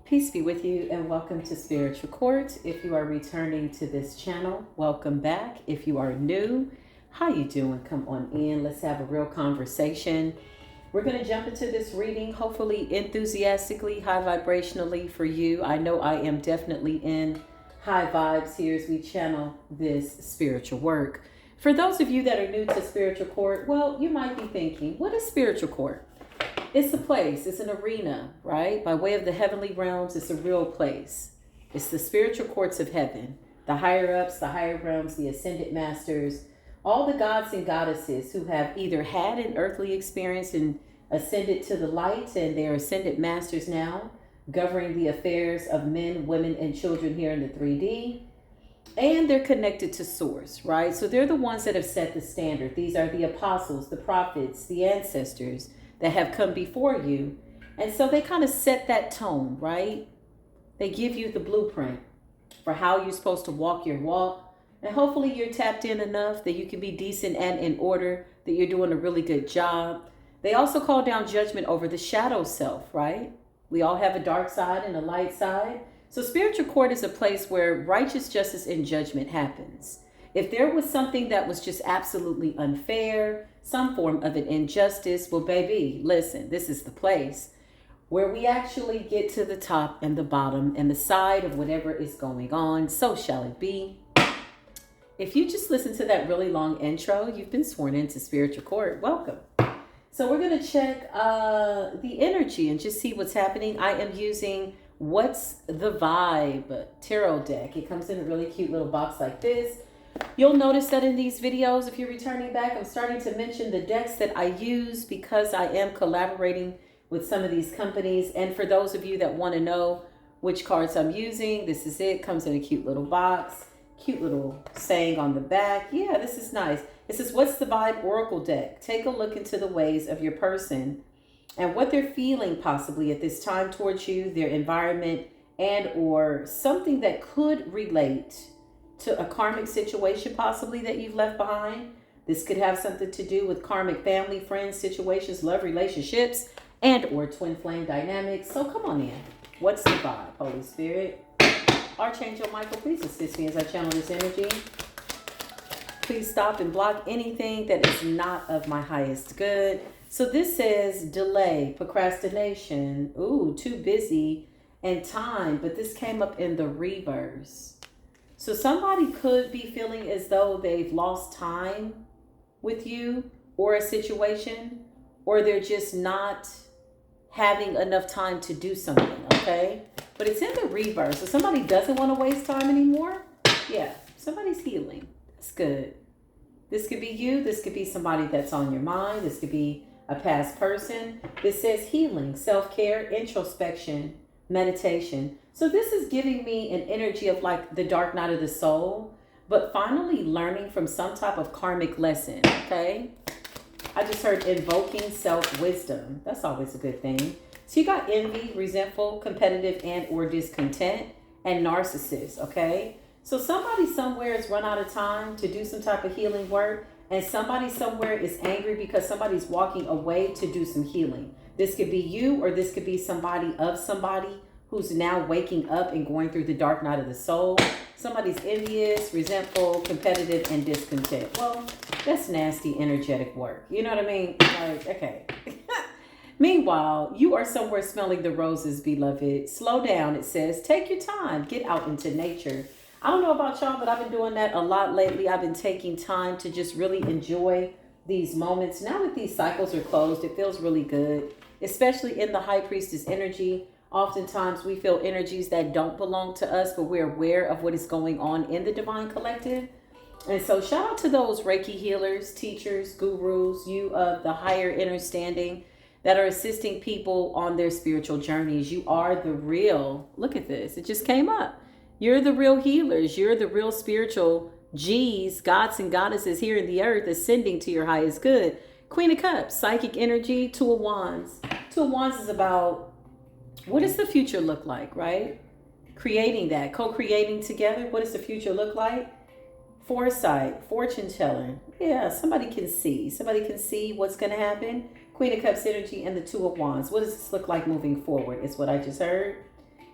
Peace be with you and welcome to Spiritual Court. If you are returning to this channel, welcome back. If you are new, how you doing? Come on in. Let's have a real conversation. We're going to jump into this reading, hopefully enthusiastically, high vibrationally for you. I know I am definitely in high vibes here as we channel this spiritual work. For those of you that are new to Spiritual Court, well, you might be thinking, what is Spiritual Court? It's a place, it's an arena, right? By way of the heavenly realms, it's a real place. It's the spiritual courts of heaven, the higher ups, the higher realms, the ascended masters, all the gods and goddesses who have either had an earthly experience and ascended to the light, and they're ascended masters now, governing the affairs of men, women, and children here in the 3D. And they're connected to source, right? So they're the ones that have set the standard. These are the apostles, the prophets, the ancestors that have come before you. And so they kind of set that tone, right? They give you the blueprint for how you're supposed to walk your walk. And hopefully you're tapped in enough that you can be decent and in order, that you're doing a really good job. They also call down judgment over the shadow self, right? We all have a dark side and a light side. So spiritual court is a place where righteous justice and judgment happens. If there was something that was just absolutely unfair, some form of an injustice, well, baby, listen, this is the place where we actually get to the top and the bottom and the side of whatever is going on. So shall it be. If you just listen to that really long intro, you've been sworn into Spiritual Court. Welcome. So we're going to check the energy and just see what's happening. I am using What's the Vibe tarot deck. It comes in a really cute little box like this. You'll notice that in these videos, if you're returning back, I'm starting to mention the decks that I use because I am collaborating with some of these companies. And for those of you that want to know which cards I'm using, this is it. Comes in a cute little box, cute little saying on the back. Yeah, this is nice. It says, What's the Vibe Oracle deck? Take a look into the ways of your person and what they're feeling possibly at this time towards you, their environment, and or something that could relate to a karmic situation possibly that you've left behind. This could have something to do with karmic family, friends, situations, love, relationships, and or twin flame dynamics. So come on in. What's the vibe, Holy Spirit? Archangel Michael, please assist me as I channel this energy. Please stop and block anything that is not of my highest good. So this says delay, procrastination, too busy, and time. But this came up in the reverse. So somebody could be feeling as though they've lost time with you or a situation, or they're just not having enough time to do something, okay? But it's in the reverse. So somebody doesn't want to waste time anymore. Yeah, somebody's healing. That's good. This could be you. This could be somebody that's on your mind. This could be a past person. This says healing, self-care, introspection, meditation. So this is giving me an energy of like the dark night of the soul, but finally learning from some type of karmic lesson, okay? I just heard invoking self-wisdom. That's always a good thing. So you got envy, resentful, competitive, and or discontent, and narcissist, okay? So somebody somewhere has run out of time to do some type of healing work, and somebody somewhere is angry because somebody's walking away to do some healing. This could be you, or this could be somebody of somebody who's now waking up and going through the dark night of the soul. Somebody's envious, resentful, competitive, and discontent. Well, that's nasty, energetic work. You know what I mean? Like, okay. Meanwhile, you are somewhere smelling the roses, beloved. Slow down, it says. Take your time. Get out into nature. I don't know about y'all, but I've been doing that a lot lately. I've been taking time to just really enjoy these moments. Now that these cycles are closed, it feels really good, especially in the High Priestess energy. Oftentimes we feel energies that don't belong to us, but we're aware of what is going on in the divine collective. And so shout out to those Reiki healers, teachers, gurus, you of the higher understanding that are assisting people on their spiritual journeys. You are the real, look at this, it just came up. You're the real healers. You're the real spiritual G's, gods and goddesses here in the earth, ascending to your highest good. Queen of Cups, psychic energy, Two of Wands. Two of Wands is about what does the future look like, right? Creating that, co-creating together. What does the future look like? Foresight, fortune telling. Yeah, somebody can see. Somebody can see what's going to happen. Queen of Cups energy and the Two of Wands. What does this look like moving forward is what I just heard.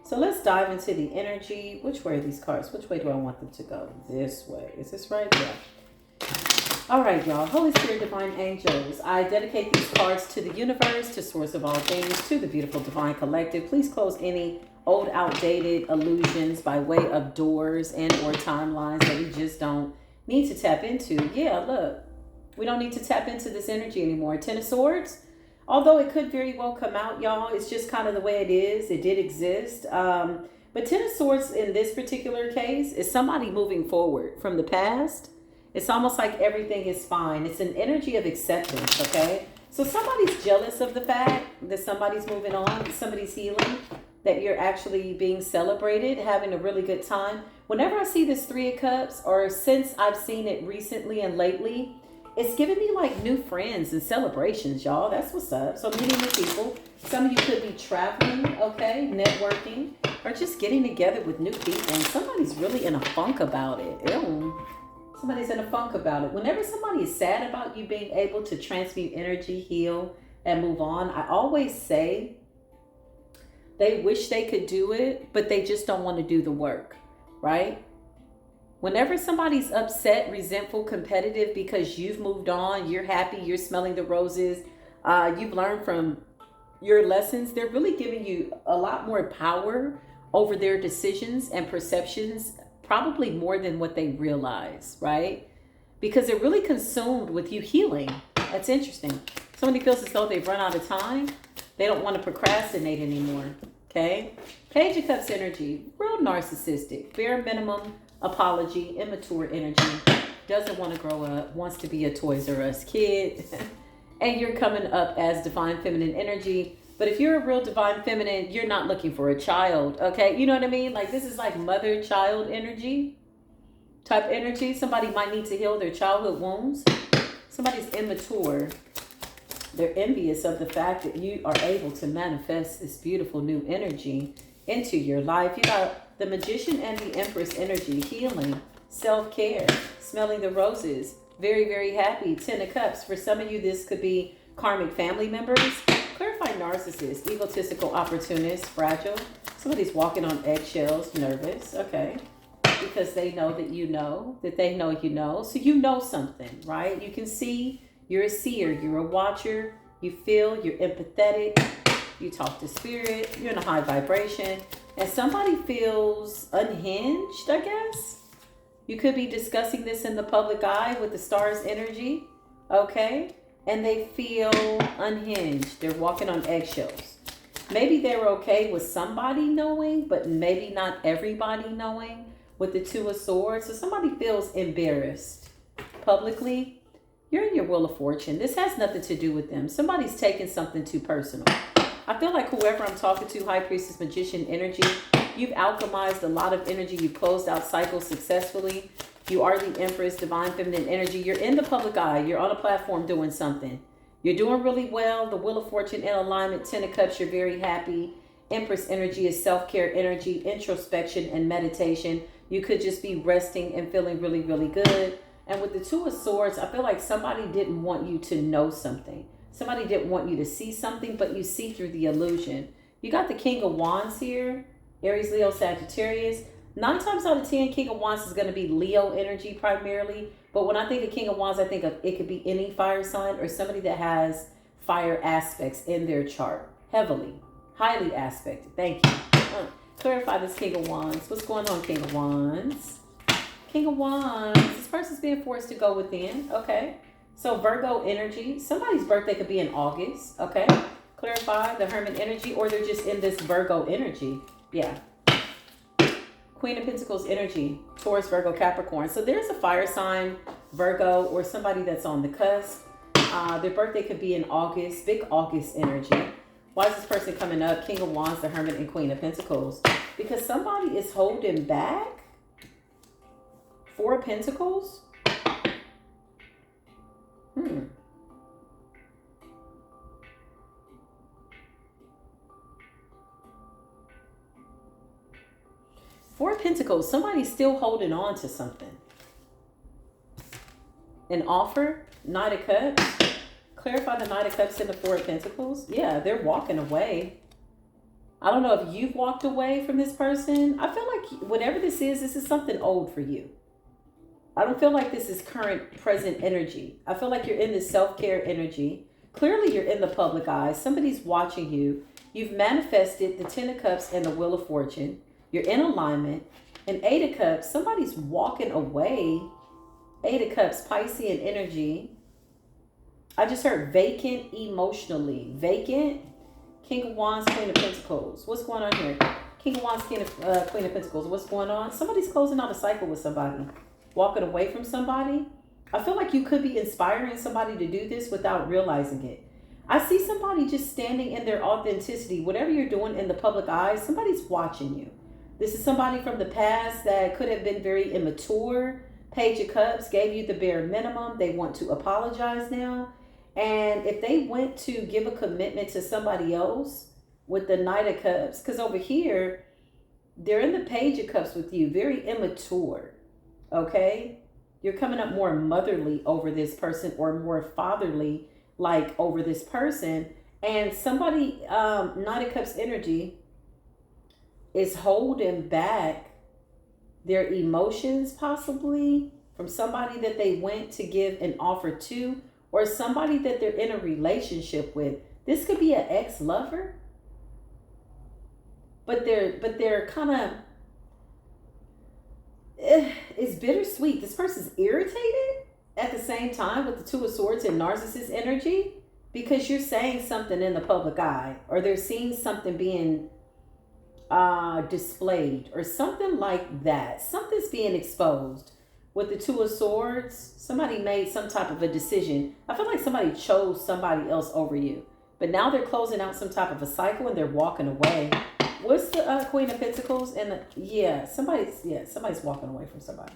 So let's dive into the energy. Which way are these cards? Which way do I want them to go? This way. Is this right? Yeah. All right, y'all. Holy Spirit, divine angels, I dedicate these cards to the universe, to source of all things, to the beautiful divine collective. Please close any old, outdated illusions by way of doors and or timelines that we just don't need to tap into. Yeah, look, we don't need to tap into this energy anymore. Ten of Swords, although it could very well come out, y'all, it's just kind of the way it is. It did exist. But Ten of Swords in this particular case is somebody moving forward from the past. It's almost like everything is fine. It's an energy of acceptance, okay? So somebody's jealous of the fact that somebody's moving on, somebody's healing, that you're actually being celebrated, having a really good time. Whenever I see this Three of Cups, or since I've seen it recently and lately, it's giving me like new friends and celebrations, y'all. That's what's up. So meeting new people. Some of you could be traveling, okay, networking, or just getting together with new people. And somebody's really in a funk about it. Ew. Somebody's in a funk about it. Whenever somebody is sad about you being able to transmute energy, heal, and move on, I always say they wish they could do it, but they just don't want to do the work, right? Whenever somebody's upset, resentful, competitive because you've moved on, you're happy, you're smelling the roses, you've learned from your lessons, they're really giving you a lot more power over their decisions and perceptions, probably more than what they realize, right? Because they're really consumed with you healing. That's interesting. Somebody feels as though they've run out of time. They don't want to procrastinate anymore, okay? Page of Cups energy, real narcissistic, bare minimum apology, immature energy, doesn't want to grow up, wants to be a Toys R Us kid. And you're coming up as divine feminine energy. But if you're a real divine feminine, you're not looking for a child, okay? You know what I mean? Like this is like mother-child energy type energy. Somebody might need to heal their childhood wounds. Somebody's immature. They're envious of the fact that you are able to manifest this beautiful new energy into your life. You got the Magician and the Empress energy, healing, self-care, smelling the roses, very, very happy. Ten of Cups. For some of you, this could be karmic family members. Clarify narcissist, egotistical opportunist, fragile. Somebody's walking on eggshells, nervous, okay? Because they know that you know, that they know you know. So you know something, right? You can see, you're a seer, you're a watcher, you feel, you're empathetic, you talk to spirit, you're in a high vibration, and somebody feels unhinged, I guess. You could be discussing this in the public eye with the stars energy, okay? And they feel unhinged. They're walking on eggshells. Maybe they're okay with somebody knowing, but maybe not everybody knowing with the Two of Swords. So somebody feels embarrassed publicly. You're in your Wheel of Fortune. This has nothing to do with them. Somebody's taking something too personal. I feel like whoever I'm talking to, High Priestess, Magician energy, you've alchemized a lot of energy. You've closed out cycles successfully. You are the Empress, divine feminine energy. You're in the public eye. You're on a platform doing something. You're doing really well. The Wheel of Fortune in alignment. Ten of Cups, you're very happy. Empress energy is self-care energy, introspection, and meditation. You could just be resting and feeling really, really good. And with the Two of Swords, I feel like somebody didn't want you to know something. Somebody didn't want you to see something, but you see through the illusion. You got the King of Wands here. Aries, Leo, Sagittarius. 9 times out of 10, King of Wands is going to be Leo energy primarily. But when I think of King of Wands, I think of it could be any fire sign or somebody that has fire aspects in their chart. Heavily, highly aspected. Thank you. Clarify this King of Wands. What's going on, King of Wands? King of Wands. This person's being forced to go within. Okay. So Virgo energy. Somebody's birthday could be in August. Okay. Clarify the Hermit energy, or they're just in this Virgo energy. Yeah. Queen of Pentacles energy, Taurus, Virgo, Capricorn. So there's a fire sign, Virgo, or somebody that's on the cusp. Their birthday could be in August, big August energy. Why is this person coming up? King of Wands, the Hermit, and Queen of Pentacles. Because somebody is holding back. Four of Pentacles. Four of Pentacles, somebody's still holding on to something. An offer, Knight of Cups. Clarify the Knight of Cups and the Four of Pentacles. Yeah, they're walking away. I don't know if you've walked away from this person. I feel like whatever this is something old for you. I don't feel like this is current, present energy. I feel like you're in this self-care energy. Clearly, you're in the public eye. Somebody's watching you. You've manifested the Ten of Cups and the Wheel of Fortune. You're in alignment. And Eight of Cups, somebody's walking away. Eight of Cups, Piscean energy. I just heard vacant emotionally. Vacant. King of Wands, Queen of Pentacles. What's going on here? King of Wands, Queen of Pentacles. What's going on? Somebody's closing out a cycle with somebody. Walking away from somebody. I feel like you could be inspiring somebody to do this without realizing it. I see somebody just standing in their authenticity. Whatever you're doing in the public eye, somebody's watching you. This is somebody from the past that could have been very immature. Page of Cups gave you the bare minimum. They want to apologize now. And if they went to give a commitment to somebody else with the Knight of Cups, because over here, they're in the Page of Cups with you, very immature. Okay, you're coming up more motherly over this person or more fatherly like over this person. And somebody, Knight of Cups energy is holding back their emotions possibly from somebody that they went to give an offer to or somebody that they're in a relationship with. This could be an ex-lover, but they're kind of, it's bittersweet. This person's irritated at the same time with the Two of Swords and Narcissist energy because you're saying something in the public eye or they're seeing something being displayed or something like that. Something's being exposed. With the Two of Swords, somebody made some type of a decision. I feel like somebody chose somebody else over you. But now they're closing out some type of a cycle and they're walking away. What's the Queen of Pentacles? And somebody's walking away from somebody.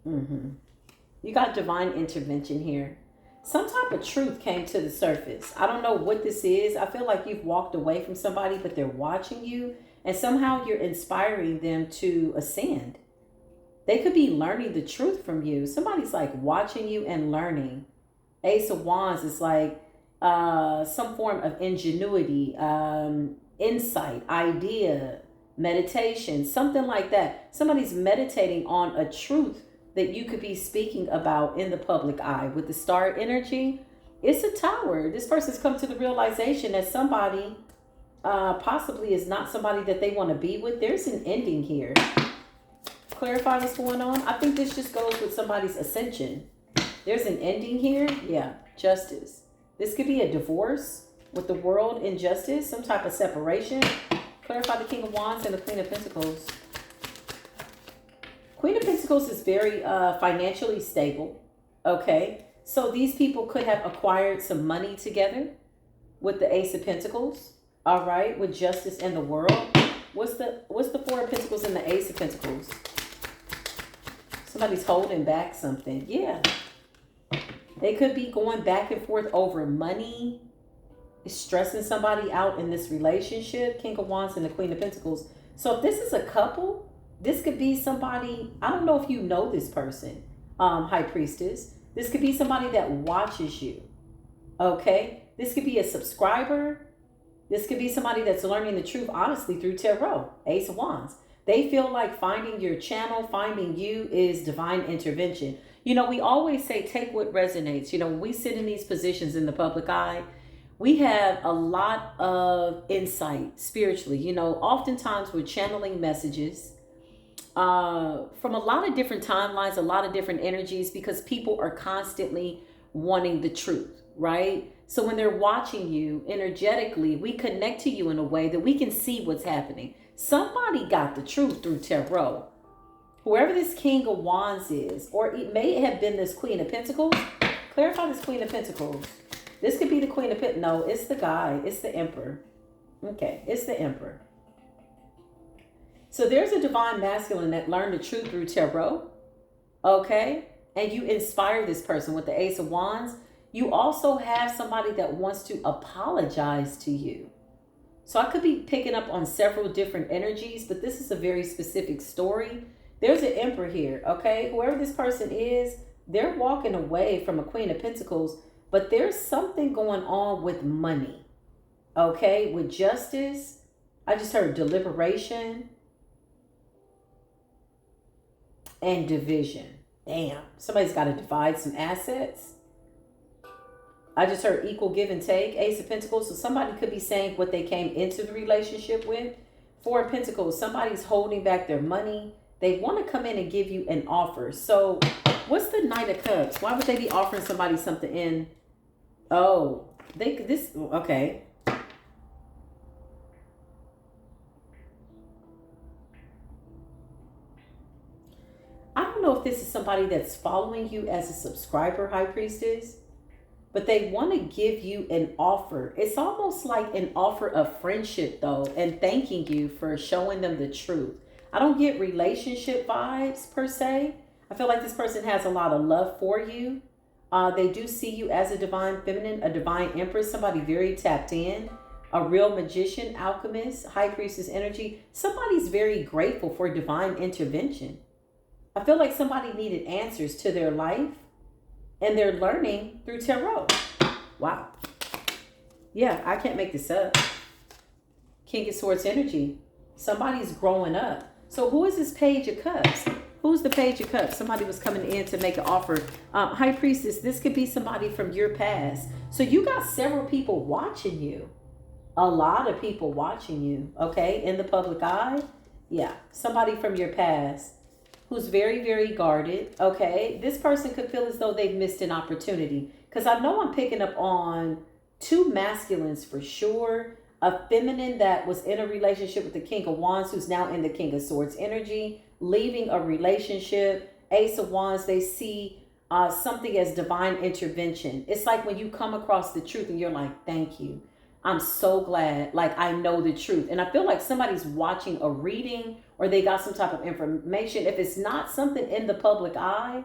You got divine intervention here. Some type of truth came to the surface. I don't know what this is. I feel like you've walked away from somebody, but they're watching you. And somehow you're inspiring them to ascend. They could be learning the truth from you. Somebody's like watching you and learning. Ace of Wands is like some form of ingenuity, insight, idea, meditation, something like that. Somebody's meditating on a truth that you could be speaking about in the public eye. With the star energy, it's a tower. This person's come to the realization that somebody possibly is not somebody that they want to be with. There's an ending here. Clarify what's going on. I think this just goes with somebody's ascension. There's an ending here. Yeah, justice. This could be a divorce with the World, injustice, some type of separation. Clarify the King of Wands and the Queen of Pentacles. Queen of Pentacles is very financially stable. Okay, so these people could have acquired some money together with the Ace of Pentacles. All right, with justice and the World. What's the Four of Pentacles and the Ace of Pentacles? Somebody's holding back something. Yeah. They could be going back and forth over money. It's stressing somebody out in this relationship. King of Wands and the Queen of Pentacles. So if this is a couple, this could be somebody, I don't know if you know this person, High Priestess. This could be somebody that watches you. Okay. This could be a subscriber. This could be somebody that's learning the truth honestly through tarot. Ace of Wands. They feel like finding your channel, finding you is divine intervention. You know, we always say, take what resonates. You know, when we sit in these positions in the public eye, we have a lot of insight spiritually. You know, oftentimes we're channeling messages from a lot of different timelines, a lot of different energies, because people are constantly wanting the truth, right? So when they're watching you energetically, we connect to you in a way that we can see what's happening. Somebody got the truth through tarot. Whoever this King of Wands is, or it may have been this Queen of Pentacles. Clarify this Queen of Pentacles. This could be the Queen of Pentacles. No, it's the guy. It's the Emperor. Okay, it's the Emperor. So there's a divine masculine that learned the truth through tarot. Okay, and you inspire this person with the Ace of Wands. You also have somebody that wants to apologize to you. So I could be picking up on several different energies, but this is a very specific story. There's an Emperor here, okay? Whoever this person is, they're walking away from a Queen of Pentacles, but there's something going on with money. Okay, with justice, I just heard deliberation and division. Damn, somebody's got to divide some assets. I just heard equal give and take, Ace of Pentacles. So somebody could be saying what they came into the relationship with. Four of Pentacles, somebody's holding back their money. They want to come in and give you an offer. So what's the Knight of Cups? Why would they be offering somebody something in? Oh, okay. I don't know if this is somebody that's following you as a subscriber, High Priestess, but they want to give you an offer. It's almost like an offer of friendship, though, and thanking you for showing them the truth. I don't get relationship vibes, per se. I feel like this person has a lot of love for you. They do see you as a divine feminine, a divine empress, somebody very tapped in, a real magician, alchemist, high priestess energy. Somebody's very grateful for divine intervention. I feel like somebody needed answers to their life, and they're learning through tarot. Wow. Yeah, I can't make this up. King of Swords energy. Somebody's growing up. So who is this Page of Cups? Who's the Page of Cups? Somebody was coming in to make an offer. High Priestess, this could be somebody from your past. So you got several people watching you. A lot of people watching you, okay, in the public eye. Yeah, somebody from your past who's very, very guarded, okay? This person could feel as though they've missed an opportunity. Because I know I'm picking up on two masculines for sure. A feminine that was in a relationship with the King of Wands, who's now in the King of Swords energy, leaving a relationship. Ace of Wands, they see something as divine intervention. It's like when you come across the truth and you're like, thank you. I'm so glad, like I know the truth. And I feel like somebody's watching a reading or they got some type of information. If it's not something in the public eye,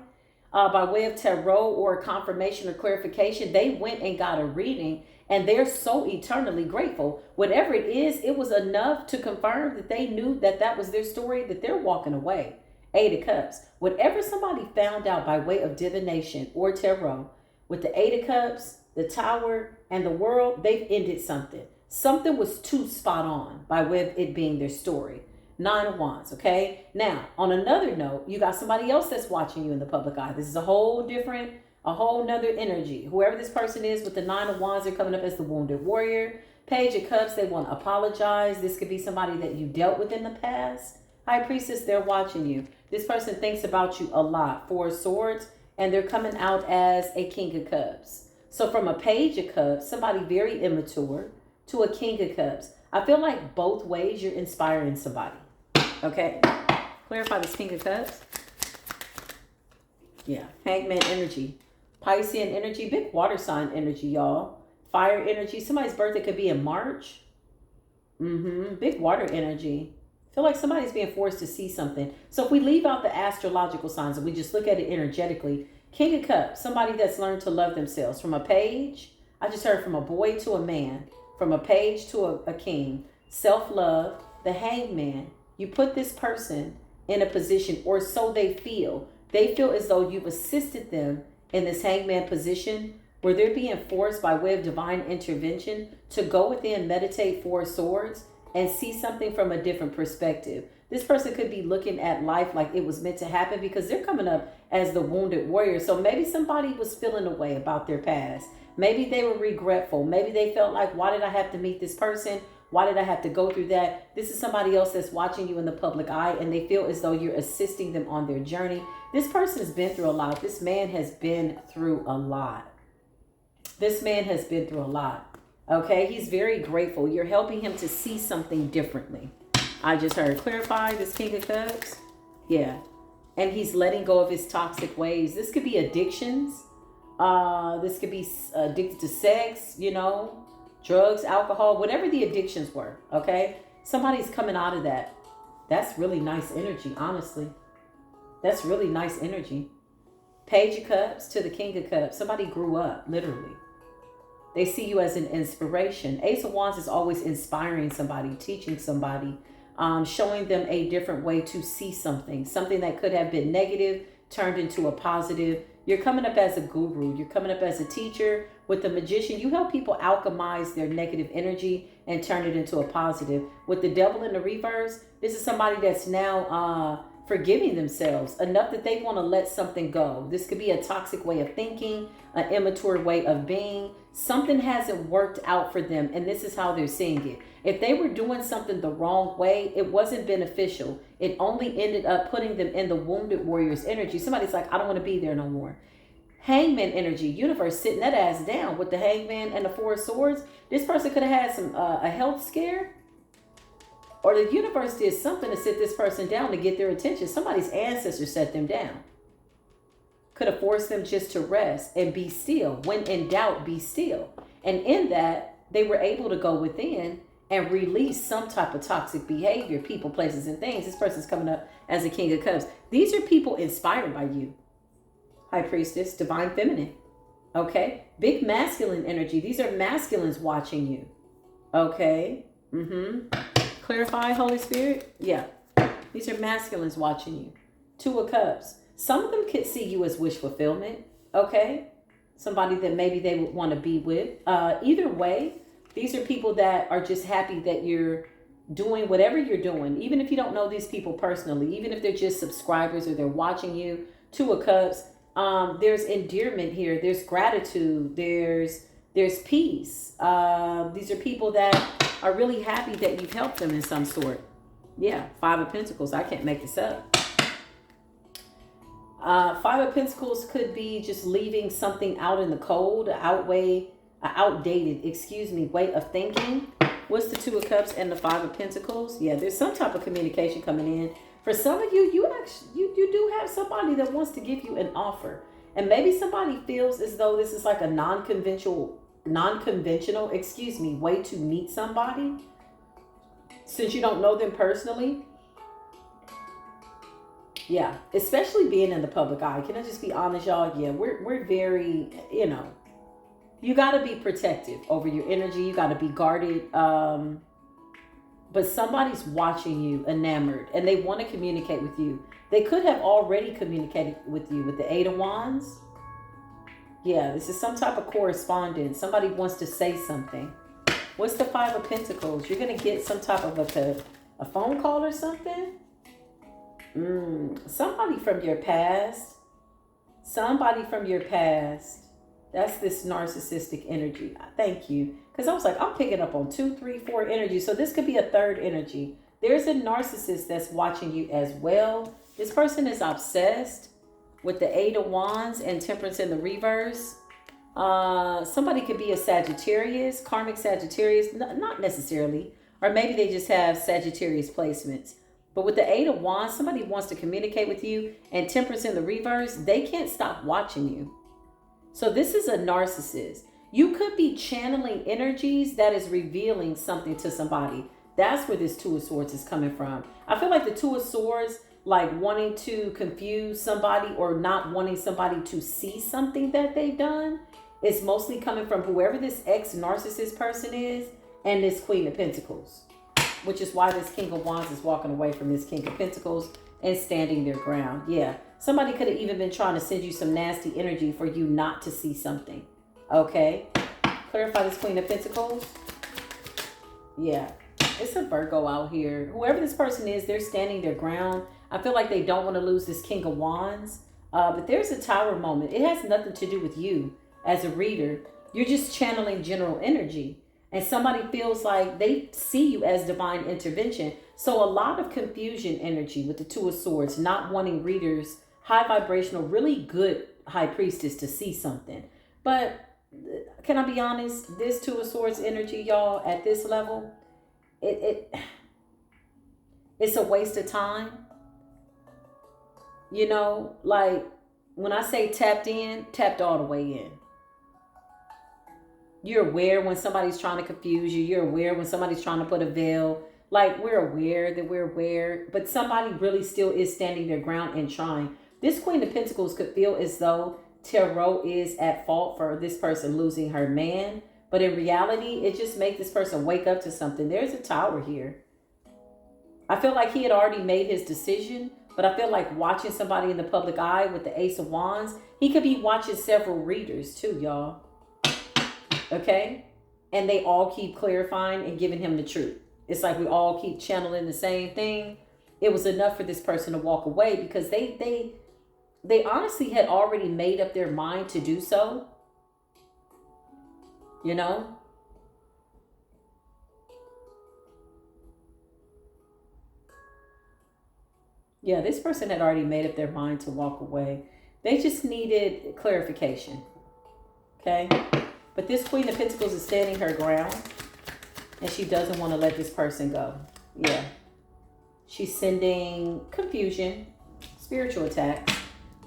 by way of tarot or confirmation or clarification, they went and got a reading and they're so eternally grateful. Whatever it is, it was enough to confirm that they knew that that was their story, that they're walking away. Eight of Cups. Whatever somebody found out by way of divination or tarot, with the Eight of Cups, the Tower, and the World, they've ended something. Something was too spot on by way of it being their story. Nine of Wands, okay? Now, on another note, you got somebody else that's watching you in the public eye. This is a whole nother energy. Whoever this person is with the Nine of Wands, they're coming up as the wounded warrior. Page of Cups, they want to apologize. This could be somebody that you dealt with in the past. High Priestess, they're watching you. This person thinks about you a lot. Four of Swords, and they're coming out as a King of Cups. So from a Page of Cups, somebody very immature, to a King of Cups. I feel like both ways you're inspiring somebody. Okay? Clarify this King of Cups. Yeah. Hangman energy. Piscean energy. Big water sign energy, y'all. Fire energy. Somebody's birthday could be in March. Big water energy. I feel like somebody's being forced to see something. So if we leave out the astrological signs and we just look at it energetically, King of Cups, somebody that's learned to love themselves. From a page, I just heard from a boy to a man. From a page to a king. Self-love. The Hangman. You put this person in a position, or so they feel. They feel as though you've assisted them in this Hangman position where they're being forced by way of divine intervention to go within, meditate, Four of Swords, and see something from a different perspective. This person could be looking at life like it was meant to happen because they're coming up as the wounded warrior. So maybe somebody was feeling a way about their past. Maybe they were regretful. Maybe they felt like, why did I have to meet this person? Why did I have to go through that? This is somebody else that's watching you in the public eye and they feel as though you're assisting them on their journey. This person has been through a lot. This man has been through a lot. This man has been through a lot. Okay, he's very grateful. You're helping him to see something differently. I just heard clarify this King of Cups. Yeah. And he's letting go of his toxic ways. This could be addictions. This could be addicted to sex, you know, drugs, alcohol, whatever the addictions were. Okay. Somebody's coming out of that. That's really nice energy, honestly. That's really nice energy. Page of Cups to the King of Cups. Somebody grew up, literally. They see you as an inspiration. Ace of Wands is always inspiring somebody, teaching somebody, showing them a different way to see something. Something that could have been negative turned into a positive. You're coming up as a guru. You're coming up as a teacher. With the magician, you help people alchemize their negative energy and turn it into a positive. With the devil in the reverse, this is somebody that's now forgiving themselves enough that they want to let something go. This could be a toxic way of thinking, an immature way of being. Something hasn't worked out for them, and this is how they're seeing it. If they were doing something the wrong way, it wasn't beneficial. It only ended up putting them in the wounded warrior's energy. Somebody's like, I don't want to be there no more. Hangman energy, universe sitting that ass down with the hangman and the four of swords. This person could have had some a health scare, or the universe did something to sit this person down to get their attention. Somebody's ancestors set them down. Could have forced them just to rest and be still. When in doubt, be still. And in that, they were able to go within and release some type of toxic behavior, people, places, and things. This person's coming up as a King of Cups. These are people inspired by you. High Priestess, Divine Feminine. Okay? Big masculine energy. These are masculines watching you. Okay? Clarify, Holy Spirit? Yeah. These are masculines watching you. Two of Cups. Some of them could see you as wish fulfillment. Okay? Somebody that maybe they would want to be with. Either way, these are people that are just happy that you're doing whatever you're doing. Even if you don't know these people personally. Even if they're just subscribers or they're watching you. Two of Cups. There's endearment here. There's gratitude. There's peace. These are people that are really happy that you've helped them in some sort. Yeah, Five of Pentacles. I can't make this up. Five of Pentacles could be just leaving something out in the cold, outdated, way of thinking. What's the Two of Cups and the Five of Pentacles? Yeah, there's some type of communication coming in. For some of you, you do have somebody that wants to give you an offer. And maybe somebody feels as though this is like a non-conventional, way to meet somebody. Since you don't know them personally. Yeah, especially being in the public eye. Can I just be honest, y'all? Yeah, we're very, you got to be protective over your energy. You got to be guarded. But somebody's watching you, enamored, and they want to communicate with you. They could have already communicated with you with the Eight of Wands. Yeah, this is some type of correspondence. Somebody wants to say something. What's the Five of Pentacles? You're going to get some type of a phone call or something. Somebody from your past. Somebody from your past. That's this narcissistic energy. Thank you. Because I was like, I'm picking up on 2, 3, 4 energy. So this could be a third energy. There's a narcissist that's watching you as well. This person is obsessed with the Eight of Wands and Temperance in the reverse. Somebody could be a Sagittarius, karmic Sagittarius. Not necessarily. Or maybe they just have Sagittarius placements. But with the Eight of Wands, somebody wants to communicate with you. And Temperance in the reverse, they can't stop watching you. So this is a narcissist. You could be channeling energies that is revealing something to somebody. That's where this Two of Swords is coming from. I feel like the Two of Swords, like wanting to confuse somebody or not wanting somebody to see something that they've done, is mostly coming from whoever this ex-narcissist person is and this Queen of Pentacles. Which is why this King of Wands is walking away from this King of Pentacles and standing their ground. Yeah. Somebody could have even been trying to send you some nasty energy for you not to see something. Okay. Clarify this Queen of Pentacles. Yeah. It's a Virgo out here. Whoever this person is, they're standing their ground. I feel like they don't want to lose this King of Wands. But there's a Tower moment. It has nothing to do with you as a reader. You're just channeling general energy. And somebody feels like they see you as divine intervention. So a lot of confusion energy with the Two of Swords, not wanting readers, high vibrational, really good High Priestess to see something. But can I be honest? This Two of Swords energy, y'all, at this level, it's a waste of time. Like when I say tapped in, tapped all the way in. You're aware when somebody's trying to confuse you. You're aware when somebody's trying to put a veil. Like we're aware that we're aware, but somebody really still is standing their ground and trying. This Queen of Pentacles could feel as though Tarot is at fault for this person losing her man. But in reality, it just makes this person wake up to something. There's a Tower here. I feel like he had already made his decision, But I feel like watching somebody in the public eye with the Ace of Wands, he could be watching several readers too, y'all. Okay? And they all keep clarifying and giving him the truth. It's like we all keep channeling the same thing. It was enough for this person to walk away because they honestly had already made up their mind to do so. You know? Yeah, this person had already made up their mind to walk away. They just needed clarification. Okay? But this Queen of Pentacles is standing her ground. And she doesn't want to let this person go. Yeah. She's sending confusion, spiritual attacks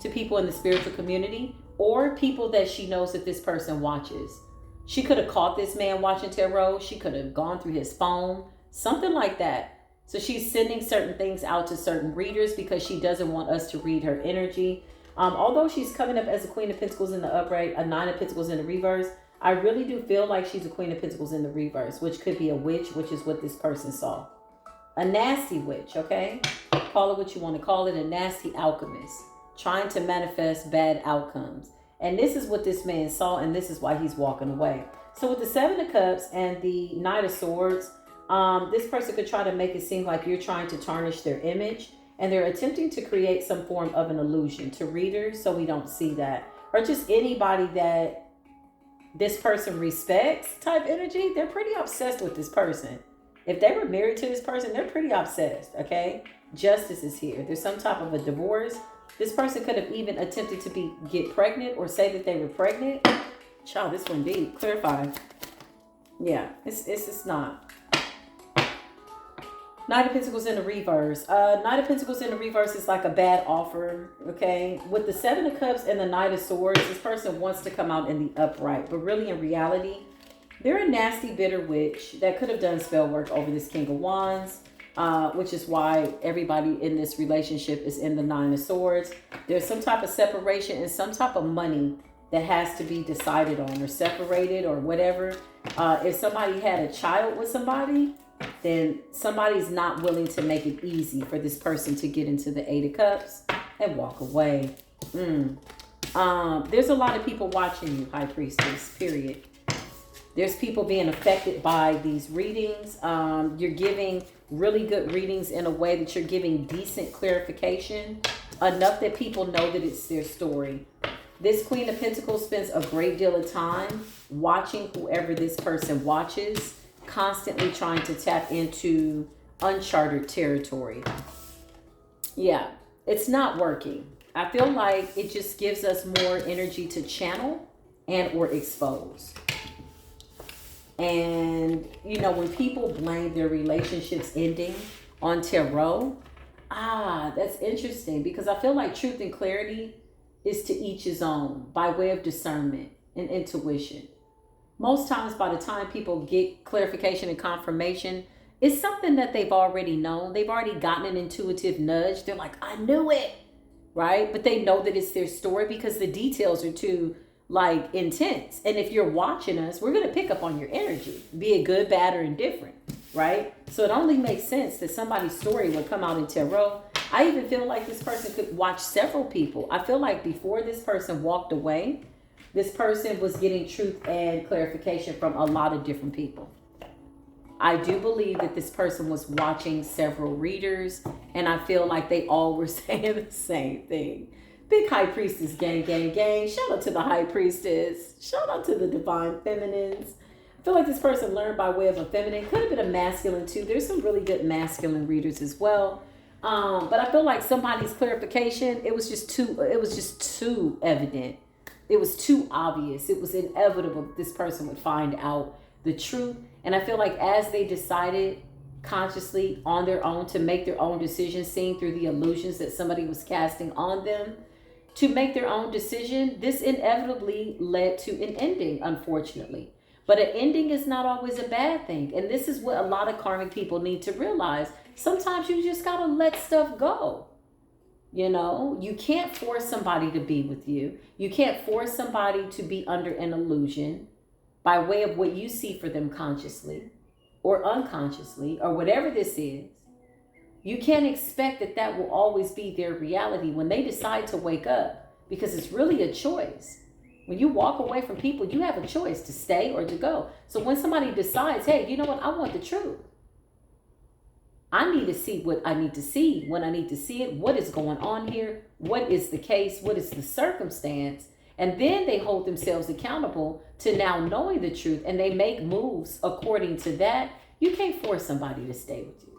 to people in the spiritual community or people that she knows that this person watches. She could have caught this man watching tarot. She could have gone through his phone, something like that. So she's sending certain things out to certain readers because she doesn't want us to read her energy. Although she's coming up as a Queen of Pentacles in the upright, a Nine of Pentacles in the reverse, I really do feel like she's a Queen of Pentacles in the reverse, which could be a witch, which is what this person saw. A nasty witch, okay? Call it what you want to call it, a nasty alchemist, trying to manifest bad outcomes. And this is what this man saw, and this is why he's walking away. So with the Seven of Cups and the Knight of Swords, this person could try to make it seem like you're trying to tarnish their image, and they're attempting to create some form of an illusion to readers so we don't see that. Or just anybody that this person respects type energy, they're pretty obsessed with this person. If they were married to this person, they're pretty obsessed, okay? Justice is here. There's some type of a divorce. This person could have even attempted to get pregnant or say that they were pregnant. Child, this one deep. Clarify. Yeah, it's not. Knight of Pentacles in the reverse. Knight of Pentacles in the reverse is like a bad offer, okay? With the Seven of Cups and the Knight of Swords, this person wants to come out in the upright. But really, in reality, they're a nasty, bitter witch that could have done spell work over this King of Wands, which is why everybody in this relationship is in the Nine of Swords. There's some type of separation and some type of money that has to be decided on or separated or whatever. If somebody had a child with somebody, then somebody's not willing to make it easy for this person to get into the Eight of Cups and walk away. There's a lot of people watching you, High Priestess, period. There's people being affected by these readings. You're giving really good readings in a way that you're giving decent clarification, enough that people know that it's their story. This Queen of Pentacles spends a great deal of time watching whoever this person watches, constantly trying to tap into uncharted territory. Yeah, it's not working. I feel like it just gives us more energy to channel and or expose. And, you know, when people blame their relationships ending on tarot, that's interesting because I feel like truth and clarity is to each his own by way of discernment and intuition. Most times by the time people get clarification and confirmation, it's something that they've already known. They've already gotten an intuitive nudge. They're like, I knew it, right? But they know that it's their story because the details are too like intense. And if you're watching us, we're going to pick up on your energy, be it good, bad, or indifferent, right? So it only makes sense that somebody's story would come out in tarot. I even feel like this person could watch several people. I feel like before this person walked away, this person was getting truth and clarification from a lot of different people. I do believe that this person was watching several readers, and I feel like they all were saying the same thing. Big High Priestess gang, gang, gang. Shout out to the High Priestess. Shout out to the Divine Feminines. I feel like this person learned by way of a feminine. Could have been a masculine too. There's some really good masculine readers as well. But I feel like somebody's clarification, it was just too evident. It was too obvious. It was inevitable that this person would find out the truth. And I feel like as they decided consciously on their own to make their own decisions, seeing through the illusions that somebody was casting on them, to make their own decision, this inevitably led to an ending, unfortunately. But an ending is not always a bad thing. And this is what a lot of karmic people need to realize. Sometimes you just got to let stuff go. You know, you can't force somebody to be with you. You can't force somebody to be under an illusion by way of what you see for them consciously or unconsciously or whatever this is. You can't expect that that will always be their reality when they decide to wake up, because it's really a choice. When you walk away from people, you have a choice to stay or to go. So when somebody decides, hey, you know what? I want the truth. I need to see what I need to see when I need to see it. What is going on here? What is the case? What is the circumstance? And then they hold themselves accountable to now knowing the truth, and they make moves according to that. You can't force somebody to stay with you.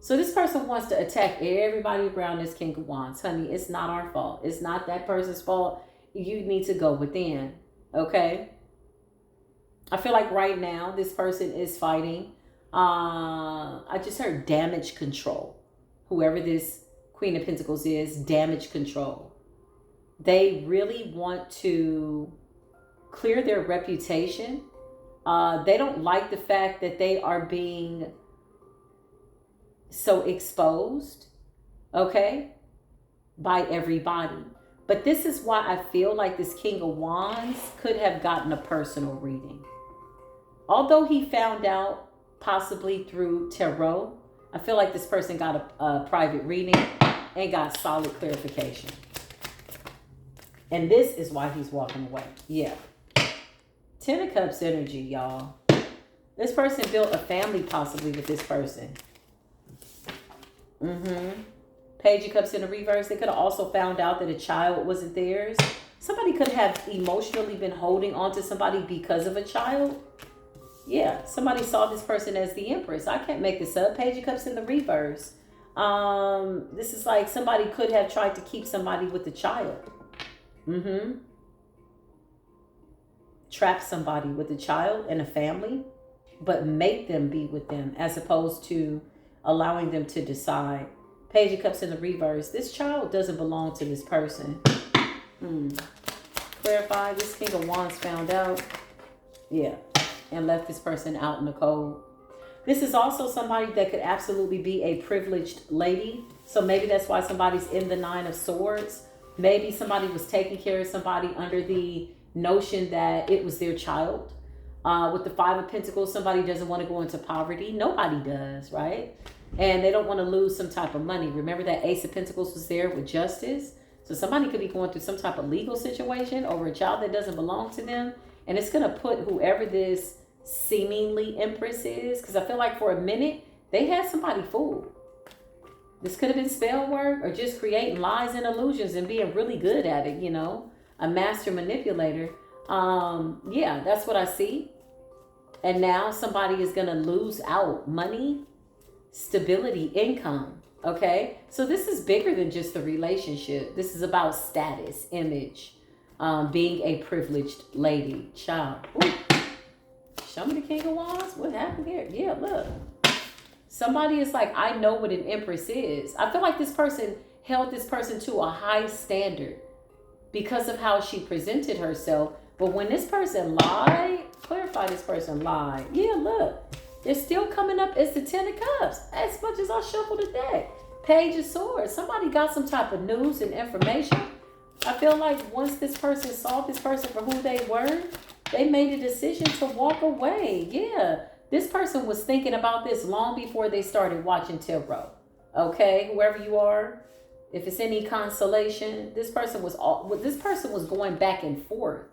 So this person wants to attack everybody around this King of Wands. Honey, it's not our fault. It's not that person's fault. You need to go within. Okay? I feel like right now this person is fighting. I just heard damage control. Whoever this Queen of Pentacles is, damage control. They really want to clear their reputation. They don't like the fact that they are being so exposed, okay, by everybody. But this is why I feel like this King of Wands could have gotten a personal reading. Although he found out possibly through tarot, I feel like this person got a private reading and got solid clarification. And this is why he's walking away. Yeah. 10 of Cups energy, y'all. This person built a family possibly with this person. Page of Cups in the reverse. They could have also found out that a child wasn't theirs. Somebody could have emotionally been holding on to somebody because of a child. Yeah, somebody saw this person as the Empress. I can't make this up. Page of Cups in the reverse. This is like somebody could have tried to keep somebody with a child. Trap somebody with a child and a family, but make them be with them as opposed to allowing them to decide. Page of Cups in the reverse. This child doesn't belong to this person. Clarify. This King of Wands found out. Yeah. And left this person out in the cold. This is also somebody that could absolutely be a privileged lady. So maybe that's why somebody's in the Nine of Swords. Maybe somebody was taking care of somebody under the notion that it was their child. With the Five of Pentacles, somebody doesn't want to go into poverty. Nobody does, right? And they don't want to lose some type of money. Remember that Ace of Pentacles was there with justice. So somebody could be going through some type of legal situation over a child that doesn't belong to them. And it's going to put whoever this seemingly Empress is, because I feel like for a minute, they had somebody fooled. This could have been spell work or just creating lies and illusions and being really good at it, you know, a master manipulator. Yeah, that's what I see. And now somebody is going to lose out money, stability, income. Okay. So this is bigger than just the relationship. This is about status, image, being a privileged lady, child. Ooh. Show me the King of Wands. What happened here? Yeah, look. Somebody is like, I know what an Empress is. I feel like this person held this person to a high standard because of how she presented herself. But when this person lied, clarify this person lied. Yeah, look. They're still coming up as the 10 of Cups. As much as I shuffle the deck. Page of Swords. Somebody got some type of news and information. I feel like once this person saw this person for who they were, they made a decision to walk away. Yeah. This person was thinking about this long before they started watching tarot. Okay, whoever you are, if it's any consolation, this person was going back and forth,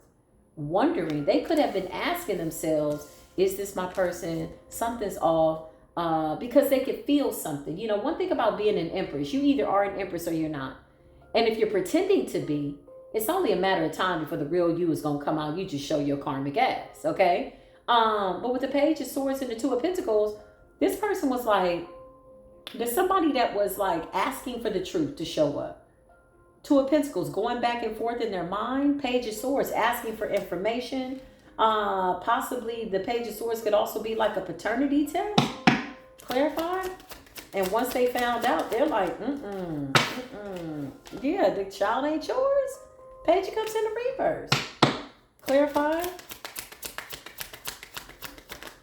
wondering. They could have been asking themselves, is this my person? Something's off. Because they could feel something. You know, one thing about being an Empress, you either are an Empress or you're not. And if you're pretending to be, it's only a matter of time before the real you is going to come out. You just show your karmic ass, okay? But with the Page of Swords and the Two of Pentacles, this person was like, there's somebody that was like asking for the truth to show up. Two of Pentacles going back and forth in their mind. Page of Swords asking for information. Possibly the Page of Swords could also be like a paternity test. Clarify. And once they found out, they're like, yeah, the child ain't yours. Page of Cups in the reverse. Clarify.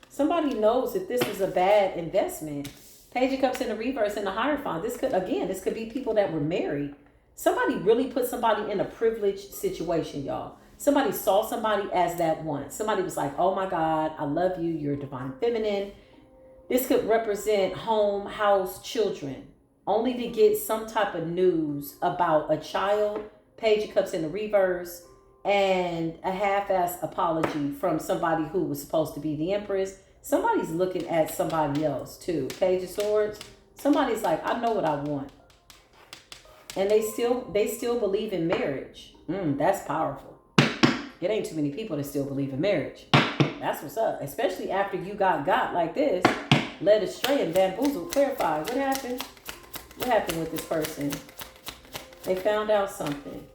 Somebody knows that this was a bad investment. Page of Cups in the reverse and the Hierophant. This could be people that were married. Somebody really put somebody in a privileged situation, y'all. Somebody saw somebody as that one. Somebody was like, oh my God, I love you. You're divine feminine. This could represent home, house, children, only to get some type of news about a child, Page of Cups in the reverse, and a half-ass apology from somebody who was supposed to be the Empress. Somebody's looking at somebody else too. Page of Swords. Somebody's like, I know what I want. And they still believe in marriage. That's powerful. It ain't too many people that still believe in marriage. That's what's up. Especially after you got like this, led astray and bamboozled. Clarify. What happened? What happened with this person? They found out something.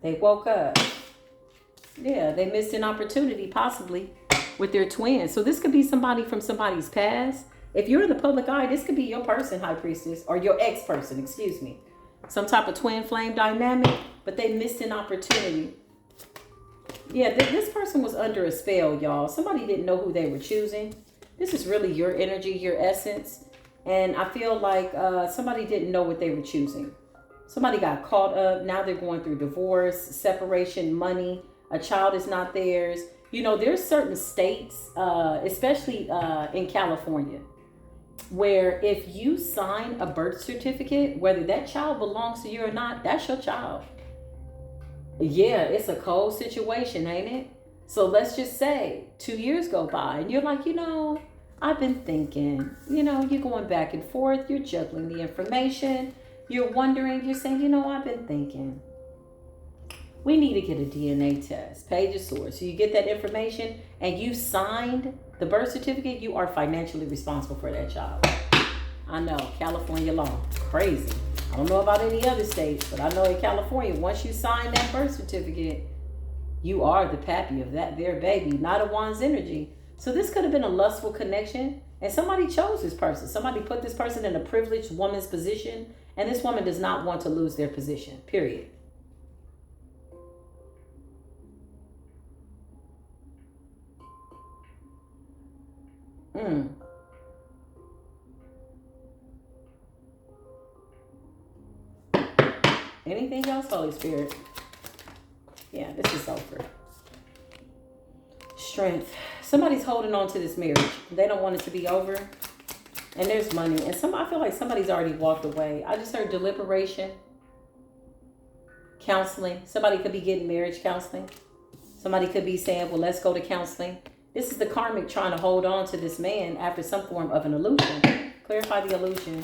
They woke up. Yeah, they missed an opportunity possibly with their twins. So this could be somebody from somebody's past. If you're in the public eye, this could be your person, High Priestess, or your ex-person, excuse me. Some type of twin flame dynamic, but they missed an opportunity. Yeah, this person was under a spell, y'all. Somebody didn't know who they were choosing. This is really your energy, your essence. And I feel like somebody didn't know what they were choosing. Somebody got caught up. Now they're going through divorce, separation, money. A child is not theirs. You know, there's certain states, especially in California, where if you sign a birth certificate, whether that child belongs to you or not, that's your child. Yeah, it's a cold situation, ain't it? So let's just say 2 years go by and you're like, you know, I've been thinking, you know, you're going back and forth, you're juggling the information, you're wondering, you're saying, you know, I've been thinking. We need to get a DNA test, Page of Swords. So you get that information and you signed the birth certificate, you are financially responsible for that child. I know, California law, crazy. I don't know about any other states, but I know in California, once you sign that birth certificate, you are the pappy of that their baby, not a Wands energy. So this could have been a lustful connection, and somebody chose this person. Somebody put this person in a privileged woman's position, and this woman does not want to lose their position, period. Anything else, Holy Spirit? Yeah, this is over. Strength. Somebody's holding on to this marriage. They don't want it to be over. And there's money. And I feel like somebody's already walked away. I just heard deliberation. Counseling. Somebody could be getting marriage counseling. Somebody could be saying, well, let's go to counseling. This is the karmic trying to hold on to this man after some form of an illusion. Clarify the illusion.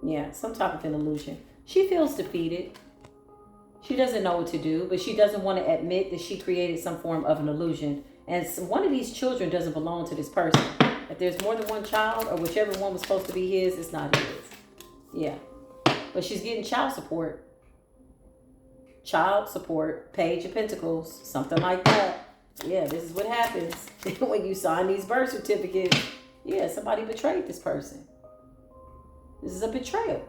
Yeah, some type of an illusion. She feels defeated. She doesn't know what to do, but she doesn't want to admit that she created some form of an illusion. And one of these children doesn't belong to this person. If there's more than one child, or whichever one was supposed to be his, it's not his. Yeah. But she's getting child support. Child support, Page of Pentacles, something like that. Yeah, this is what happens when you sign these birth certificates. Yeah, somebody betrayed this person. This is a betrayal.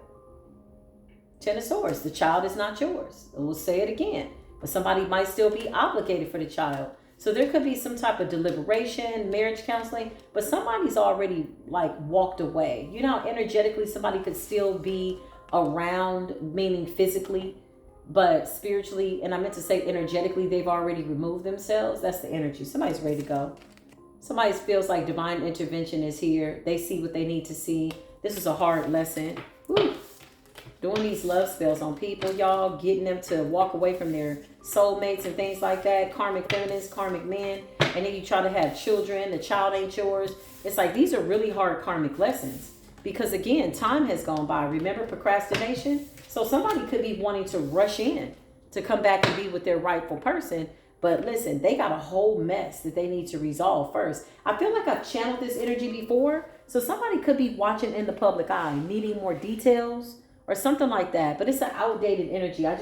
Ten of Swords, the child is not yours. We'll say it again. But somebody might still be obligated for the child. So there could be some type of deliberation, marriage counseling, but somebody's already like walked away. You know how energetically somebody could still be around, meaning physically, but spiritually, and I meant to say energetically, they've already removed themselves. That's the energy. Somebody's ready to go. Somebody feels like divine intervention is here. They see what they need to see. This is a hard lesson. Woo. Doing these love spells on people, y'all, getting them to walk away from their soulmates and things like that. Karmic feminists, karmic men. And then you try to have children. The child ain't yours. It's like these are really hard karmic lessons. Because again, time has gone by. Remember procrastination? So somebody could be wanting to rush in to come back and be with their rightful person. But listen, they got a whole mess that they need to resolve first. I feel like I've channeled this energy before. So somebody could be watching in the public eye, needing more details or something like that. But it's an outdated energy. I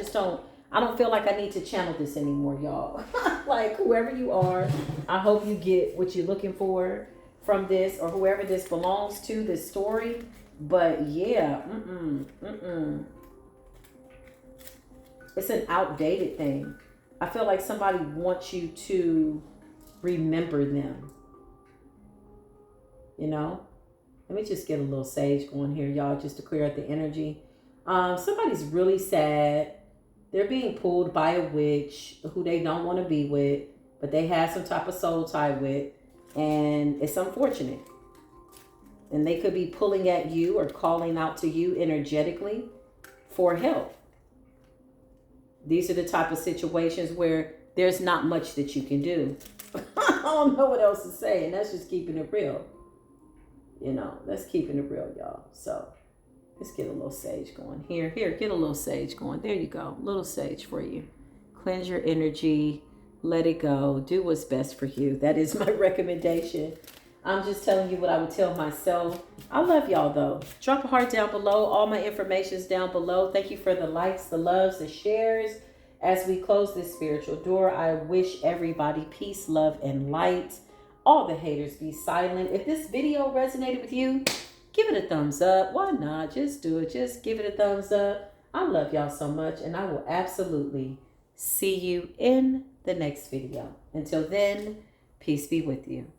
don't feel like I need to channel this anymore, y'all. Like whoever you are, I hope you get what you're looking for from this, or whoever this belongs to, this story. But yeah, it's an outdated thing. I feel like somebody wants you to remember them. You know? Let me just get a little sage going here, y'all, just to clear out the energy. Somebody's really sad. They're being pulled by a witch who they don't want to be with, but they have some type of soul tie with, and it's unfortunate. And they could be pulling at you or calling out to you energetically for help. These are the type of situations where there's not much that you can do. I don't know what else to say. And that's just keeping it real. You know, that's keeping it real, y'all. So let's get a little sage going here. Here, get a little sage going. There you go. Little sage for you. Cleanse your energy. Let it go. Do what's best for you. That is my recommendation. I'm just telling you what I would tell myself. I love y'all though. Drop a heart down below. All my information is down below. Thank you for the likes, the loves, the shares. As we close this spiritual door, I wish everybody peace, love, and light. All the haters be silent. If this video resonated with you, give it a thumbs up. Why not? Just do it. Just give it a thumbs up. I love y'all so much, and I will absolutely see you in the next video. Until then, peace be with you.